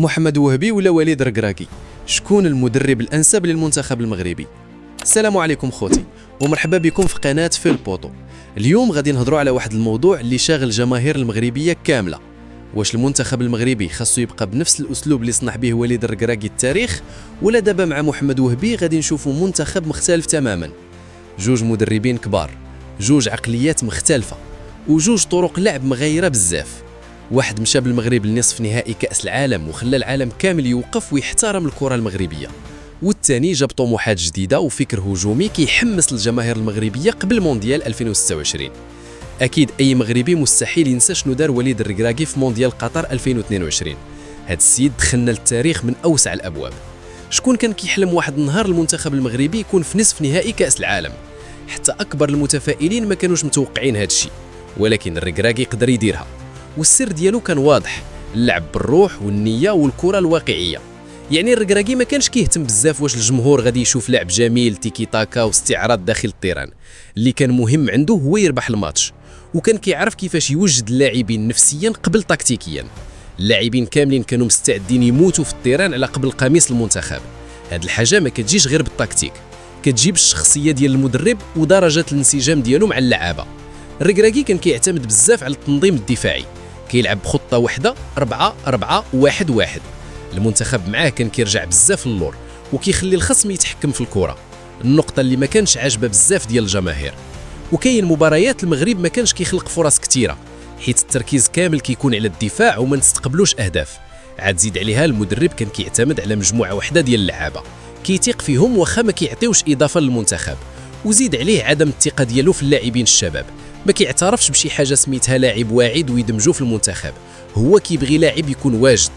محمد وهبي ولا وليد ركراكي؟ شكون المدرب الانسب للمنتخب المغربي؟ السلام عليكم خوتي ومرحبا بكم في قناه في البوطو. اليوم غادي نهضروا على واحد الموضوع اللي شاغل الجماهير المغربيه كامله. واش المنتخب المغربي خاصو يبقى بنفس الاسلوب اللي صنع به وليد الركراكي التاريخ، ولا دابا مع محمد وهبي غادي نشوفوا منتخب مختلف تماما؟ جوج مدربين كبار، جوج عقليات مختلفه، وجوج طرق لعب مغايره بزاف. واحد مشى بالمغرب لنصف نهائي كأس العالم وخلى العالم كامل يوقف ويحترم الكرة المغربية، والثاني جاب طموحات جديدة وفكر هجومي كيحمس الجماهير المغربية قبل مونديال 2026. أكيد أي مغربي مستحيل ينسى شنو دار وليد الركراكي في مونديال قطر 2022. هاد السيد دخلنا للتاريخ من أوسع الأبواب. شكون كان كيحلم واحد النهار المنتخب المغربي يكون في نصف نهائي كأس العالم؟ حتى أكبر المتفائلين ما كانوش متوقعين هاد الشيء، ولكن الركراكي قدر يديرها، والسر ديالو كان واضح: اللعب بالروح والنية والكرة الواقعية. يعني الركراكي ما كانش كيهتم بزاف واش الجمهور غادي يشوف لعب جميل تيكي تاكا واستعراض داخل الطيران. اللي كان مهم عنده هو يربح الماتش، وكان كيعرف كيفاش يوجد اللاعبين نفسيا قبل تكتيكيا. اللاعبين كاملين كانوا مستعدين يموتوا في الطيران على قبل قميص المنتخب. هاد الحاجة ما كتجيش غير بالتكتيك، كتجيب الشخصية ديال المدرب ودرجة الانسجام ديالو مع اللعابة. الركراكي كان كيعتمد بزاف على التنظيم الدفاعي، كيلعب بخطه واحده 4-4-1-1. المنتخب معاه كان كيرجع بزاف للور وكيخلي الخصم يتحكم في الكره، النقطه اللي ما كانش عاجبه بزاف ديال الجماهير. وكاين مباريات المغرب ما كانش كيخلق فرص كثيره، حيت التركيز كامل كيكون على الدفاع وما نستقبلوش اهداف. عاد زيد عليها المدرب كان كيعتمد على مجموعه واحده ديال اللعابه كيتيق فيهم واخا ما كيعطيوش اضافه للمنتخب. وزيد عليه عدم الثقه ديالو في اللاعبين الشباب، ما كيعترفش بشي حاجه سميتها لاعب واعد ويدمجو في المنتخب، هو كيبغي لاعب يكون واجد